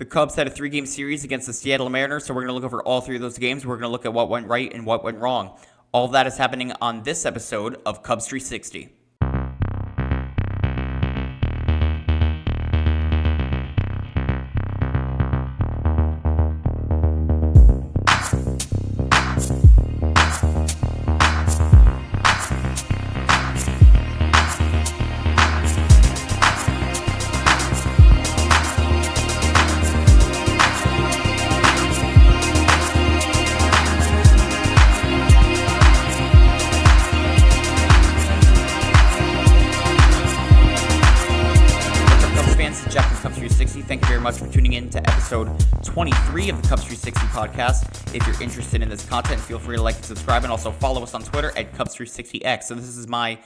The Cubs had a 3-game series against the Seattle Mariners, so we're going to look over all 3 of those games. We're going to look at what went right and what went wrong. All of that is happening on this episode of Cubs 360. Thank you very much for tuning in to episode 23 of the Cubs 360 podcast. If you're interested in this content, feel free to like and subscribe, and also follow us on Twitter at Cubs360X. So this is my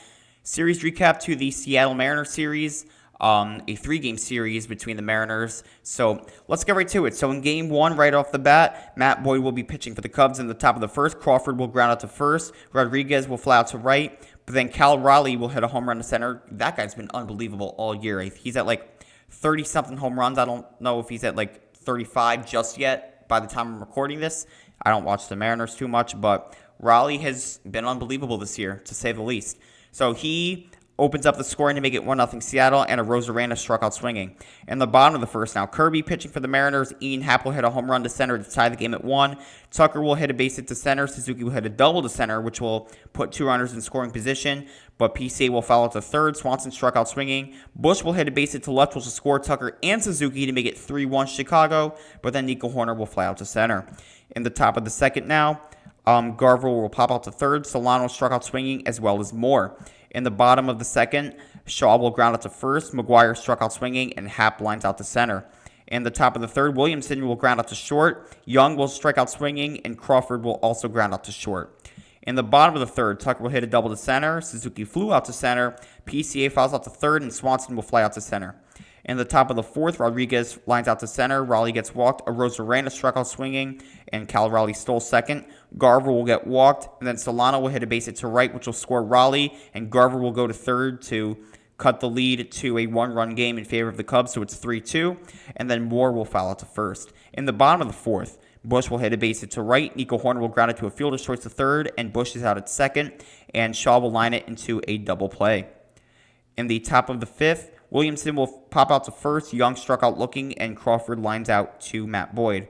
series recap to the Seattle Mariners series, a 3-game series between the Mariners. So let's get right to it. So in game 1, right off the bat, Matt Boyd will be pitching for the Cubs in the top of the first. Crawford will ground out to first. Rodriguez will fly out to right. But then Cal Raleigh will hit a home run to center. That guy's been unbelievable all year. He's at like 30-something home runs. I don't know if he's at like 35 just yet by the time I'm recording this. I don't watch the Mariners too much, but Raleigh has been unbelievable this year, to say the least. So he opens up the scoring to make it 1-0 Seattle, and a Rosarena struck out swinging. In the bottom of the first now, Kirby pitching for the Mariners. Ian Happ will hit a home run to center to tie the game at 1. Tucker will hit a base hit to center. Suzuki will hit a double to center, which will put 2 runners in scoring position, but PCA will foul out to third. Swanson struck out swinging. Bush will hit a base hit to left, which will score Tucker and Suzuki to make it 3-1 Chicago, but then Nico Hoerner will fly out to center. In the top of the second now, Garver will pop out to third. Solano struck out swinging, as well as Moore. In the bottom of the second, Shaw will ground out to first. McGuire struck out swinging, and Happ lines out to center. In the top of the third, Williamson will ground out to short. Young will strike out swinging, and Crawford will also ground out to short. In the bottom of the third, Tucker will hit a double to center. Suzuki flew out to center. PCA fouls out to third, and Swanson will fly out to center. In the top of the fourth, Rodriguez lines out to center. Raleigh gets walked. A Rosarena struck out swinging, and Cal Raleigh stole second. Garver will get walked, and then Solano will hit a base hit to right, which will score Raleigh, and Garver will go to third to cut the lead to a 1-run game in favor of the Cubs, so it's 3-2, and then Moore will foul out to first. In the bottom of the fourth, Bush will hit a base hit to right. Nico Hoerner will ground it to a fielder's choice to third, and Bush is out at second, and Shaw will line it into a double play. In the top of the fifth, Williamson will pop out to first. Young struck out looking, and Crawford lines out to Matt Boyd.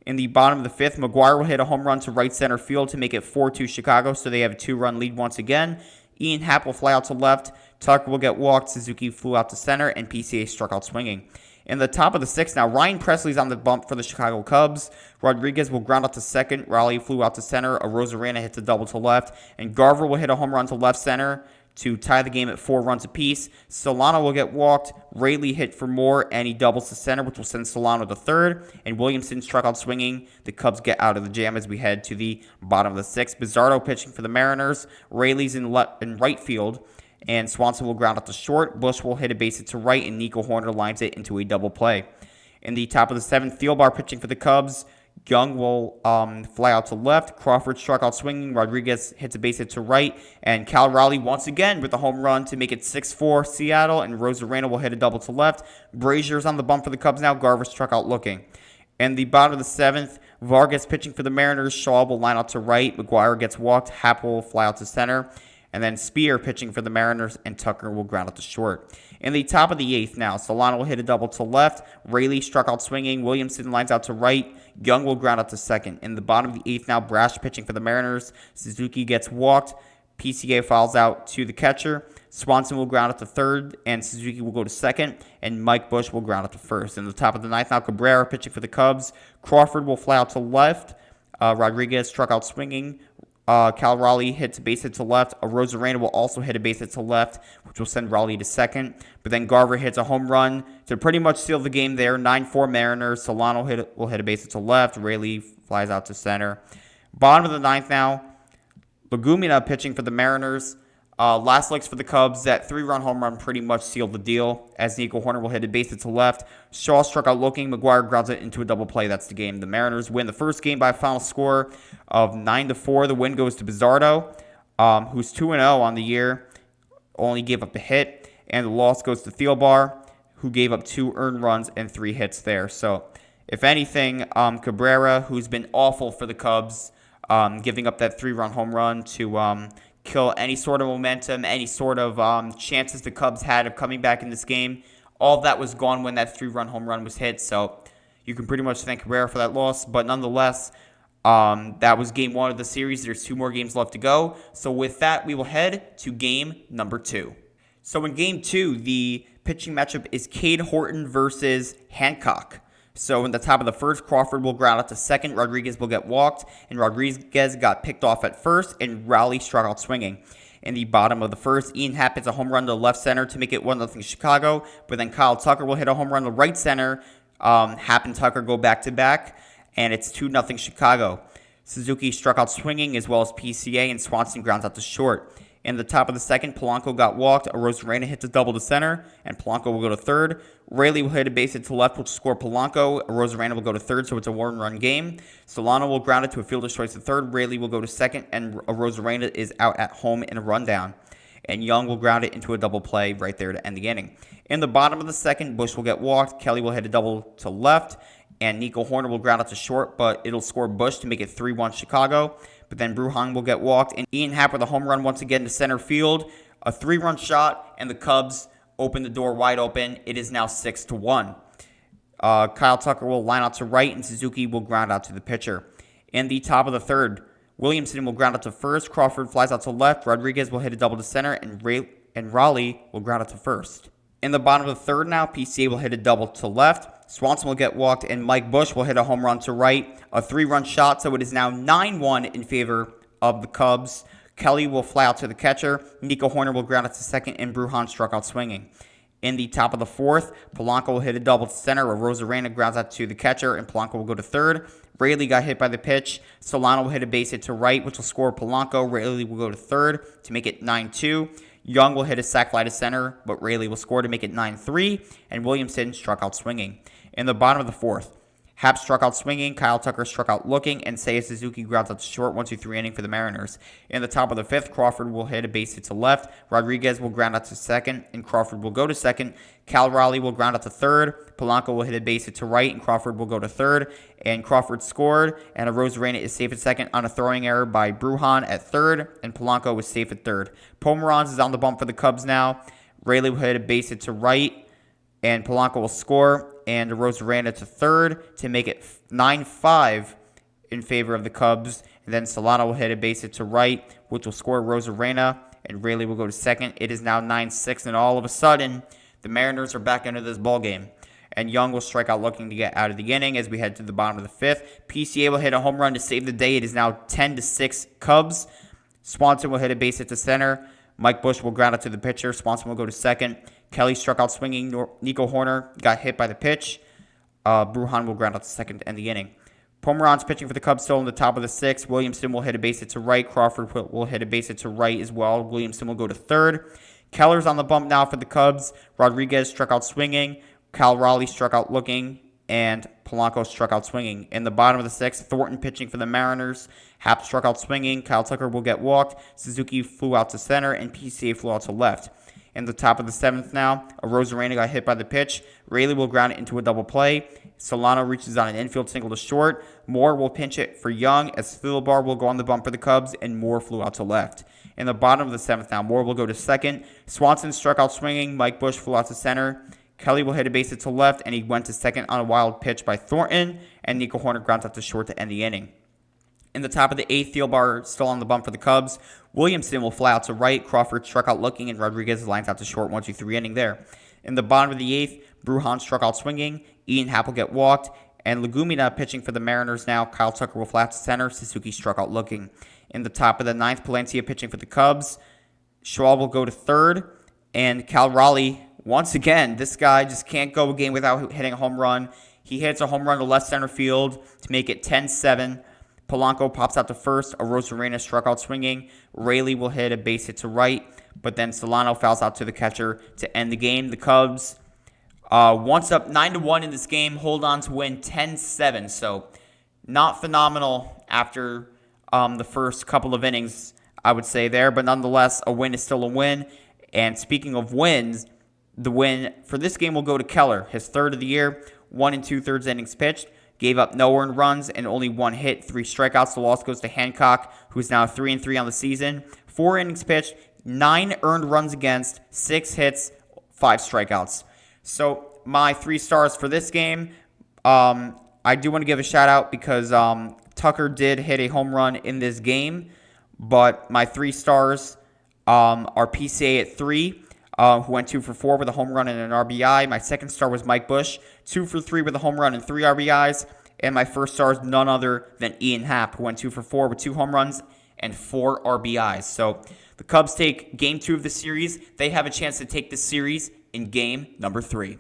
In the bottom of the fifth, McGuire will hit a home run to right center field to make it 4-2 Chicago, so they have a 2-run lead once again. Ian Happ will fly out to left. Tucker will get walked. Suzuki flew out to center, and PCA struck out swinging. In the top of the sixth now, Ryan Presley's on the bump for the Chicago Cubs. Rodriguez will ground out to second. Raleigh flew out to center. A Rosarena hits a double to left, and Garver will hit a home run to left center to tie the game at 4 runs apiece. Solano will get walked. Raley hit for Moore, and he doubles to center, which will send Solano to third. And Williamson struck out swinging. The Cubs get out of the jam as we head to the bottom of the sixth. Bizzardo pitching for the Mariners. Raley's in right field, and Swanson will ground out to short. Bush will hit a base hit to right, and Nico Hoerner lines it into a double play. In the top of the seventh, Thielbar pitching for the Cubs. Young will fly out to left. Crawford struck out swinging. Rodriguez hits a base hit to right. And Cal Raleigh once again with a home run to make it 6-4 Seattle. And Rosarena will hit a double to left. Brazier's on the bump for the Cubs now. Garver struck out looking. In the bottom of the seventh, Vargas pitching for the Mariners. Shaw will line out to right. McGuire gets walked. Happ will fly out to center. And then Spear pitching for the Mariners, and Tucker will ground out to short. In the top of the eighth now, Solano will hit a double to left. Raley struck out swinging. Williamson lines out to right. Young will ground out to second. In the bottom of the eighth now, Brash pitching for the Mariners. Suzuki gets walked. PCA fouls out to the catcher. Swanson will ground out to third, and Suzuki will go to second, and Mike Bush will ground out to first. In the top of the ninth now, Cabrera pitching for the Cubs. Crawford will fly out to left. Rodriguez struck out swinging. Cal Raleigh hits a base hit to left. A Rosarena will also hit a base hit to left, which will send Raleigh to second. But then Garver hits a home run to pretty much seal the game there. 9-4 Mariners. Solano will hit a base hit to left. Raley flies out to center. Bottom of the ninth now, Lagumina pitching for the Mariners. Last legs for the Cubs. That 3-run home run pretty much sealed the deal, as Nico Hoerner will hit a base hit to left. Shaw struck out looking. McGuire grounds it into a double play. That's the game. The Mariners win the first game by a final score of 9-4. The win goes to Bizzardo, who's 2-0 on the year, only gave up a hit. And the loss goes to Thielbar, who gave up 2 earned runs and 3 hits there. So If anything, Cabrera, who's been awful for the Cubs, giving up that 3-run home run to kill any sort of momentum, any sort of chances the Cubs had of coming back in this game. All of that was gone when that 3-run home run was hit, so you can pretty much thank Cabrera for that loss. But nonetheless, that was game 1 of the series. There's 2 more games left to go. So with that, we will head to game number 2. So in game 2, the pitching matchup is Cade Horton versus Hancock. So in the top of the first, Crawford will ground out to second, Rodriguez will get walked, and Rodriguez got picked off at first, and Raleigh struck out swinging. In the bottom of the first, Ian Happ hits a home run to left center to make it 1-0 Chicago, but then Kyle Tucker will hit a home run to right center. Happ and Tucker go back-to-back, and it's 2-0 Chicago. Suzuki struck out swinging as well as PCA, and Swanson grounds out to short. In the top of the second, Polanco got walked. Arozarena hits a double to center, and Polanco will go to third. Raley will hit a base hit to left, which will score Polanco. Arozarena will go to third, so it's a 1-run game. Solano will ground it to a fielder's choice to third. Raley will go to second, and Arozarena is out at home in a rundown. And Young will ground it into a double play right there to end the inning. In the bottom of the second, Bush will get walked. Kelly will hit a double to left, and Nico Horner will ground out to short, but it'll score Bush to make it 3-1 Chicago. But then Brujan will get walked, and Ian Happ with a home run once again to center field. A 3-run shot, and the Cubs open the door wide open. It is now 6-1. Kyle Tucker will line out to right, and Suzuki will ground out to the pitcher. In the top of the third, Williamson will ground out to first. Crawford flies out to left. Rodriguez will hit a double to center, and Raleigh will ground out to first. In the bottom of the third now, PCA will hit a double to left. Swanson will get walked, and Mike Bush will hit a home run to right. A 3-run shot, so it is now 9-1 in favor of the Cubs. Kelly will fly out to the catcher. Nico Horner will ground out to second, and Brujan struck out swinging. In the top of the fourth, Polanco will hit a double to center. Arozarena grounds out to the catcher, and Polanco will go to third. Raley got hit by the pitch. Solano will hit a base hit to right, which will score Polanco. Raley will go to third to make it 9-2. Young will hit a sac fly to center, but Raley will score to make it 9-3, and Williamson struck out swinging. In the bottom of the fourth, Happ struck out swinging, Kyle Tucker struck out looking, and Seiya Suzuki grounds out to short 1-2-3 inning for the Mariners. In the top of the fifth, Crawford will hit a base hit to left, Rodriguez will ground out to second, and Crawford will go to second. Cal Raleigh will ground out to third, Polanco will hit a base hit to right, and Crawford will go to third, and Crawford scored, and Arozarena is safe at second on a throwing error by Brujan at third, and Polanco was safe at third. Pomeranz is on the bump for the Cubs now. Raley will hit a base hit to right, and Polanco will score, and Arozarena to third to make it 9-5 in favor of the Cubs. And then Solano will hit a base hit to right, which will score Arozarena, and Raley will go to second. It is now 9-6, and all of a sudden, the Mariners are back into this ballgame. And Young will strike out looking to get out of the inning as we head to the bottom of the fifth. PCA will hit a home run to save the day. It is now 10-6 Cubs. Swanson will hit a base hit to center. Mike Bush will ground it to the pitcher. Swanson will go to second. Kelly struck out swinging. Nico Horner got hit by the pitch. Brujan will ground out to second to end the inning. Pomeranz pitching for the Cubs still in the top of the sixth. Williamson will hit a base hit to right. Crawford will hit a base hit to right as well. Williamson will go to third. Keller's on the bump now for the Cubs. Rodriguez struck out swinging. Cal Raleigh struck out looking. And Polanco struck out swinging. In the bottom of the sixth, Thornton pitching for the Mariners. Happ struck out swinging. Kyle Tucker will get walked. Suzuki flew out to center, and PCA flew out to left. In the top of the seventh now, Arozarena got hit by the pitch. Raley will ground it into a double play. Solano reaches on an infield single to short. Moore will pinch it for Young as Thielbar will go on the bump for the Cubs, and Moore flew out to left. In the bottom of the seventh now, Moore will go to second. Swanson struck out swinging. Mike Bush flew out to center. Kelly will hit a base hit to left, and he went to second on a wild pitch by Thornton, and Nico Horner grounds out to short to end the inning. In the top of the eighth, Thielbar still on the bump for the Cubs. Williamson will fly out to right. Crawford struck out looking, and Rodriguez lines out to short 1-2-3 inning there. In the bottom of the eighth, Brujan struck out swinging. Ian Happ will get walked, and Legumina pitching for the Mariners now. Kyle Tucker will fly out to center. Suzuki struck out looking. In the top of the ninth, Palencia pitching for the Cubs. Shaw will go to third, and Cal Raleigh, once again, this guy just can't go a game without hitting a home run. He hits a home run to left center field to make it 10-7. Polanco pops out to first. Arozarena struck out swinging. Raley will hit a base hit to right, but then Solano fouls out to the catcher to end the game. The Cubs, once up 9-1 in this game, hold on to win 10-7. So not phenomenal after the first couple of innings, I would say there, but nonetheless, a win is still a win. And speaking of wins, the win for this game will go to Keller, his third of the year. 1 2/3 innings pitched, gave up no earned runs and only 1 hit, 3 strikeouts. The loss goes to Hancock, who's now 3-3 on the season. 4 innings pitched, 9 earned runs against, 6 hits, 5 strikeouts. So my 3 stars for this game, I do want to give a shout out because Tucker did hit a home run in this game, but my 3 stars are PCA at 3, who went 2 for 4 with a home run and an RBI. My second star was Mike Bush, 2 for 3 with a home run and 3 RBIs. And my first star is none other than Ian Happ, who went 2 for 4 with 2 home runs and 4 RBIs. So the Cubs take game 2 of the series. They have a chance to take the series in game number 3.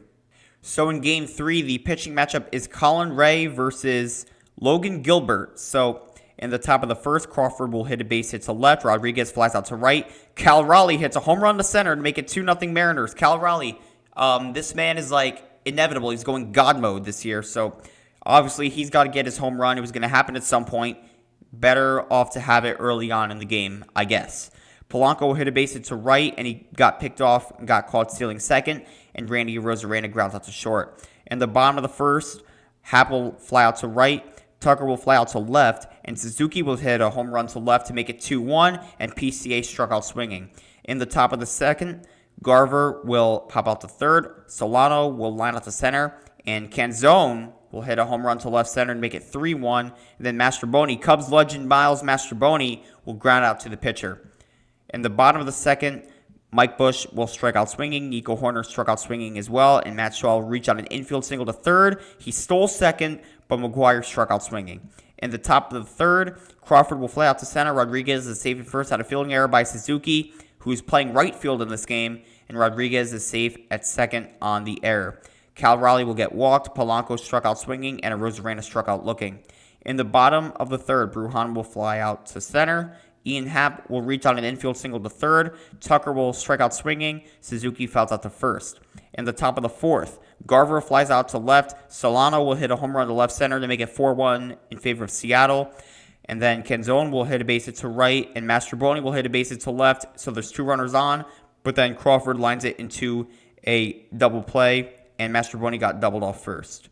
So in game 3, the pitching matchup is Colin Ray versus Logan Gilbert. So in the top of the first, Crawford will hit a base hit to left. Rodriguez flies out to right. Cal Raleigh hits a home run to center to make it 2-0 Mariners. Cal Raleigh, this man is like inevitable. He's going God mode this year. So obviously he's got to get his home run. It was going to happen at some point. Better off to have it early on in the game, I guess. Polanco will hit a base hit to right, and he got picked off and got caught stealing second, and Randy Arozarena grounds out to short. In the bottom of the first, Happ will fly out to right, Tucker will fly out to left, and Suzuki will hit a home run to left to make it 2-1, and PCA struck out swinging. In the top of the second, Garver will pop out to third, Solano will line out to center, and Canzone will hit a home run to left center and make it 3-1, and then Mastroboni, Cubs legend Miles Mastroboni, will ground out to the pitcher. In the bottom of the second, Mike Bush will strike out swinging. Nico Horner struck out swinging as well. And Matt Shaw will reach out an infield single to third. He stole second, but McGuire struck out swinging. In the top of the third, Crawford will fly out to center. Rodriguez is safe at first out of fielding error by Suzuki, who is playing right field in this game. And Rodriguez is safe at second on the error. Cal Raleigh will get walked. Polanco struck out swinging, and Arozarena struck out looking. In the bottom of the third, Brujan will fly out to center. Ian Happ will reach on an infield single to third. Tucker will strike out swinging. Suzuki fouls out to first. In the top of the fourth, Garver flies out to left. Solano will hit a home run to left center to make it 4-1 in favor of Seattle. And then Canzone will hit a base hit to right, and Mastroboni will hit a base hit to left. So there's 2 runners on, but then Crawford lines it into a double play, and Mastroboni got doubled off first.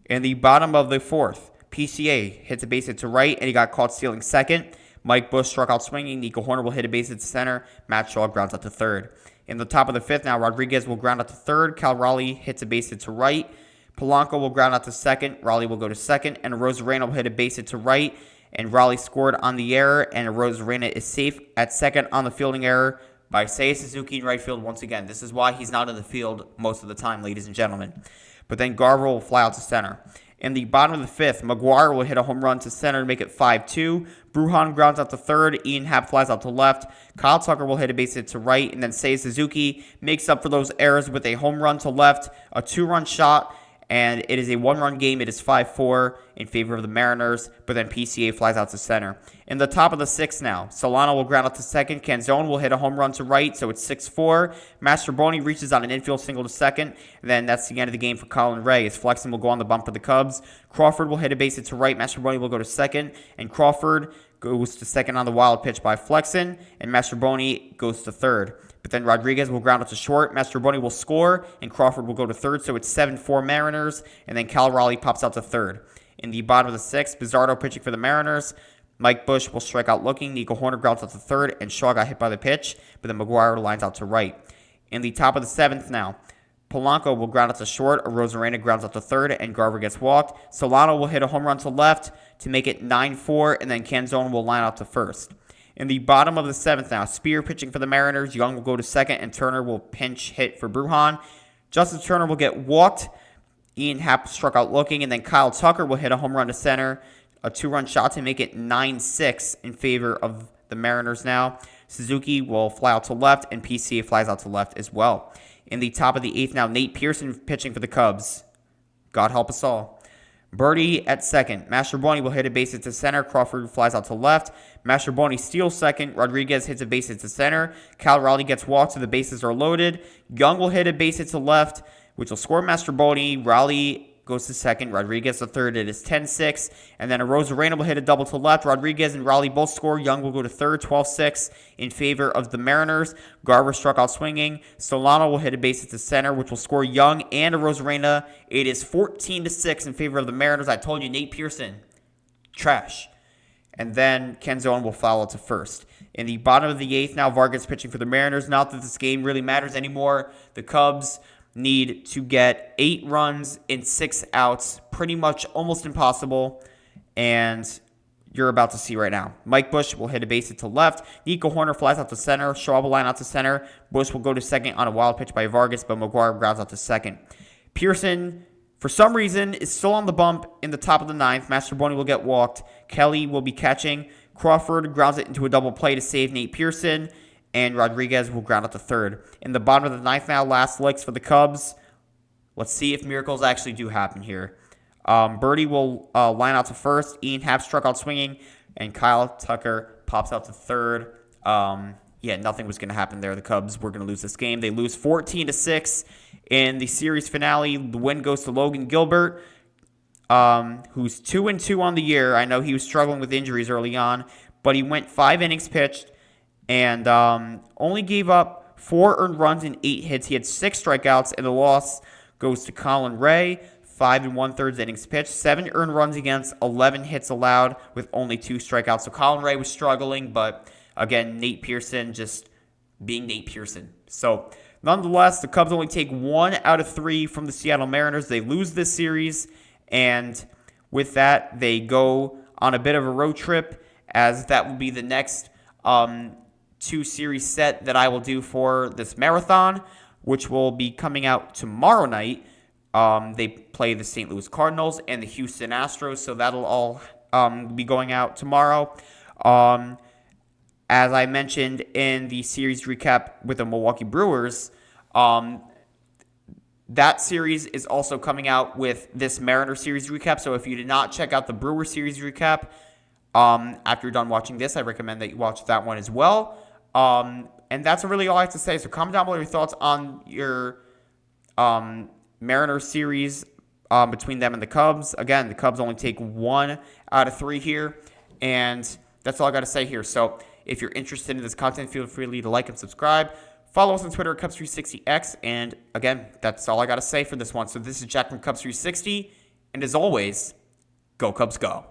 In the bottom of the fourth, PCA hits a base hit to right, and he got caught stealing second. Mike Bush struck out swinging. Nico Horner will hit a base hit to center. Matt Shaw grounds out to third. In the top of the fifth now, Rodriguez will ground out to third. Cal Raleigh hits a base hit to right. Polanco will ground out to second. Raleigh will go to second. And Arozarena will hit a base hit to right. And Raleigh scored on the error. And Arozarena is safe at second on the fielding error by Seiya Suzuki in right field once again. This is why he's not in the field most of the time, ladies and gentlemen. But then Garver will fly out to center. In the bottom of the fifth, McGuire will hit a home run to center to make it 5-2. Brujan grounds out to third. Ian Happ flies out to left. Kyle Tucker will hit a base hit to right. And then Seiya Suzuki makes up for those errors with a home run to left, a 2-run shot, and it is a 1-run game. It is 5-4 in favor of the Mariners, but then PCA flies out to center. In the top of the sixth now, Solano will ground out to second. Canzone will hit a home run to right, so it's 6-4. Mastroboni reaches on an infield single to second, and then that's the end of the game for Colin Ray, as Flexen will go on the bump for the Cubs. Crawford will hit a base hit to right. Mastroboni will go to second, and Crawford goes to second on the wild pitch by Flexen, and Mastroboni goes to third. But then Rodriguez will ground out to short. Mastroboni will score, and Crawford will go to third, so it's 7-4 Mariners, and then Cal Raleigh pops out to third. In the bottom of the sixth, Bizzardo pitching for the Mariners. Mike Bush will strike out looking. Nico Horner grounds out to third, and Shaw got hit by the pitch, but then McGuire lines out to right. In the top of the seventh now, Polanco will ground out to short. Arozarena grounds out to third, and Garver gets walked. Solano will hit a home run to left to make it 9-4, and then Canzone will line out to first. In the bottom of the seventh now, Spear pitching for the Mariners. Young will go to second, and Turner will pinch hit for Brujan. Justin Turner will get walked. Ian Happ struck out looking, and then Kyle Tucker will hit a home run to center, a 2-run shot to make it 9-6 in favor of the Mariners now. Suzuki will fly out to left, and PCA flies out to left as well. In the top of the eighth now, Nate Pearson pitching for the Cubs. God help us all. Birdie at second. Mastroboni will hit a base hit to center. Crawford flies out to left. Mastroboni steals second. Rodriguez hits a base hit to center. Cal Raleigh gets walked, so the bases are loaded. Young will hit a base hit to left, which will score Mastroboni. Raleigh goes to second. Rodriguez to third. It is 10-6. And then Arozarena will hit a double to left. Rodriguez and Raleigh both score. Young will go to third, 12-6 in favor of the Mariners. Garver struck out swinging. Solano will hit a base to center, which will score Young and Arozarena. It is 14-6 in favor of the Mariners. I told you, Nate Pearson, trash. And then Ken Zone will follow to first. In the bottom of the eighth now, Vargas pitching for the Mariners. Not that this game really matters anymore. The Cubs need to get 8 runs in 6 outs. Pretty much almost impossible. And you're about to see right now. Mike Bush will hit a base to left. Nico Horner flies out to center. Shaw will line out to center. Bush will go to second on a wild pitch by Vargas, but McGuire grounds out to second. Pearson, for some reason, is still on the bump in the top of the ninth. Mastroboni will get walked. Kelly will be catching. Crawford grounds it into a double play to save Nate Pearson. And Rodriguez will ground out to third. In the bottom of the ninth now, last licks for the Cubs. Let's see if miracles actually do happen here. Birdie will line out to first. Ian Happ struck out swinging. And Kyle Tucker pops out to third. Nothing was going to happen there. The Cubs were going to lose this game. They lose 14-6 in the series finale. The win goes to Logan Gilbert, who's 2-2 on the year. I know he was struggling with injuries early on, but he went 5 innings pitched and only gave up 4 earned runs and 8 hits. He had 6 strikeouts, and the loss goes to Colin Ray, 5 1/3 innings pitched, 7 earned runs against, 11 hits allowed with only 2 strikeouts. So Colin Ray was struggling, but again, Nate Pearson just being Nate Pearson. So nonetheless, the Cubs only take 1 out of 3 from the Seattle Mariners. They lose this series, and with that, they go on a bit of a road trip, as that will be the next 2-series set that I will do for this marathon, which will be coming out tomorrow night. They play the St. Louis Cardinals and the Houston Astros, so that'll all be going out tomorrow. As I mentioned in the series recap with the Milwaukee Brewers, that series is also coming out with this Mariner series recap. So if you did not check out the Brewer series recap, after you're done watching this, I recommend that you watch that one as well. And that's really all I have to say. So comment down below your thoughts on your Mariner series between them and the Cubs. Again, the Cubs only take 1 out of 3 here. And that's all I got to say here. So if you're interested in this content, feel free to like and subscribe. Follow us on Twitter at Cubs360X. And again, that's all I got to say for this one. So this is Jack from Cubs360. And as always, go Cubs go.